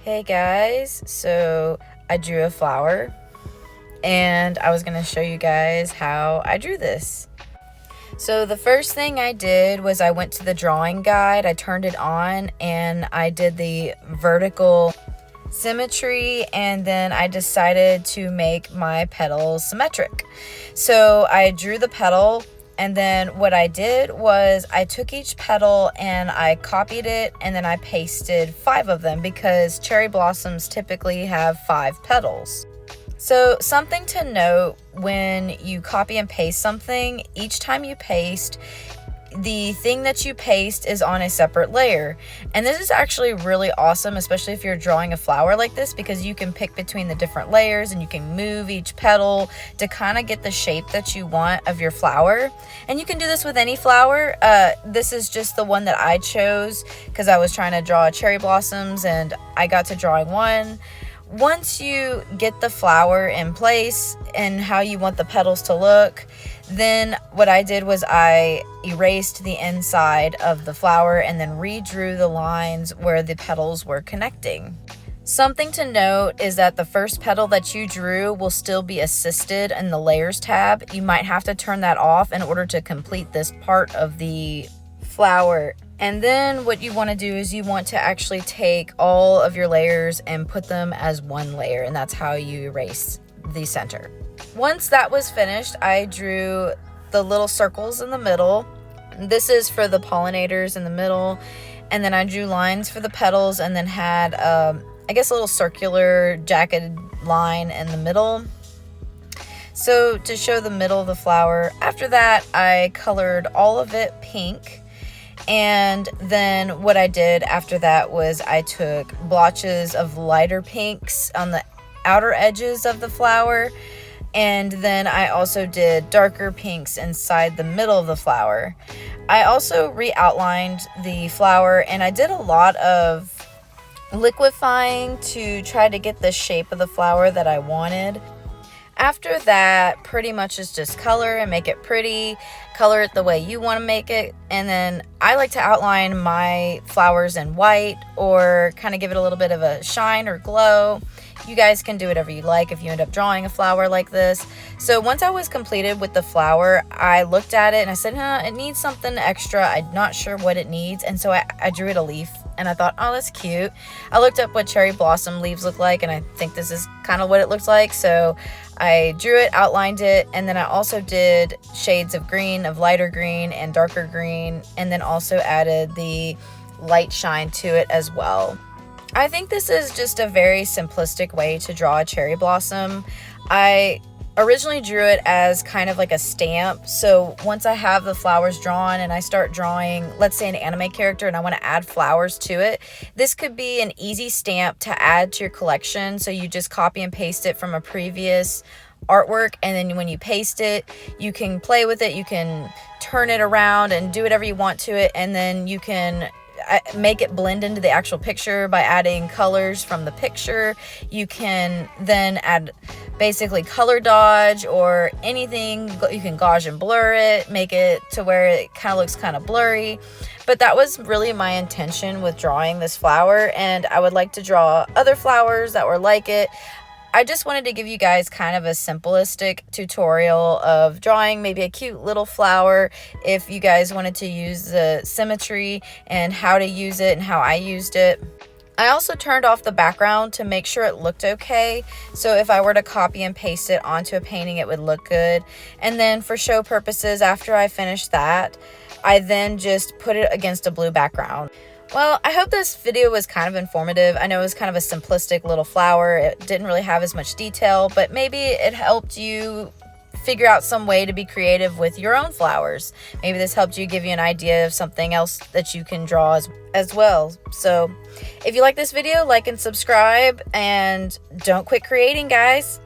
Hey guys, so I drew a flower and I was going to show you guys how I drew this. So the first thing I did was I went to the drawing guide, I turned it on and I did the vertical symmetry, and then I decided to make my petals symmetric. So I drew the petal, and then what I did was I took each petal and I copied it, and then I pasted 5 of them because cherry blossoms typically have 5 petals. So something to note when you copy and paste something, each time you paste, the thing that you paste is on a separate layer. And this is actually really awesome, especially if you're drawing a flower like this, because you can pick between the different layers and you can move each petal to kind of get the shape that you want of your flower. And you can do this with any flower. This is just the one that I chose because I was trying to draw cherry blossoms and I got to drawing one. Once you get the flower in place and how you want the petals to look, then what I did was I erased the inside of the flower and then redrew the lines where the petals were connecting. Something to note is that the first petal that you drew will still be assisted in the layers tab. You might have to turn that off in order to complete this part of the flower. And then what you want to do is you want to actually take all of your layers and put them as one layer, and that's how you erase the center. Once that was finished, I drew the little circles in the middle. This is for the pollinators in the middle, and then I drew lines for the petals and then had I guess a little circular jagged line in the middle. So to show the middle of the flower, after that I colored all of it pink. And then what I did after that was I took blotches of lighter pinks on the outer edges of the flower, and then I also did darker pinks inside the middle of the flower. I also re-outlined the flower, and I did a lot of liquefying to try to get the shape of the flower that I wanted. After that, pretty much is just color and make it pretty. Color it the way you want to make it. And then I like to outline my flowers in white or kind of give it a little bit of a shine or glow. You guys can do whatever you like if you end up drawing a flower like this. So once I was completed with the flower, I looked at it and I said, it needs something extra. I'm not sure what it needs. And so I drew it a leaf. And I thought, oh, that's cute. I looked up what cherry blossom leaves look like, and I think this is kind of what it looks like. So I drew it, outlined it, and then I also did shades of green, of lighter green and darker green, and then also added the light shine to it as well. I think this is just a very simplistic way to draw a cherry blossom. I originally drew it as kind of like a stamp. So once I have the flowers drawn and I start drawing, let's say, an anime character and I want to add flowers to it, this could be an easy stamp to add to your collection. So you just copy and paste it from a previous artwork, and then when you paste it, you can play with it, you can turn it around and do whatever you want to it, and then you can make it blend into the actual picture by adding colors from the picture. You can then add basically color dodge or anything. You can gauge and blur it, make it to where it kind of looks kind of blurry. But that was really my intention with drawing this flower, and I would like to draw other flowers that were like it. I just wanted to give you guys kind of a simplistic tutorial of drawing maybe a cute little flower if you guys wanted to use the symmetry and how to use it and how I used it. I also turned off the background to make sure it looked okay. So if I were to copy and paste it onto a painting, it would look good. And then for show purposes, after I finished that, I then just put it against a blue background. Well, I hope this video was kind of informative. I know it was kind of a simplistic little flower. It didn't really have as much detail, but maybe it helped you figure out some way to be creative with your own flowers. Maybe this helped you, give you an idea of something else that you can draw as well. So if you like this video, like and subscribe, and don't quit creating, guys.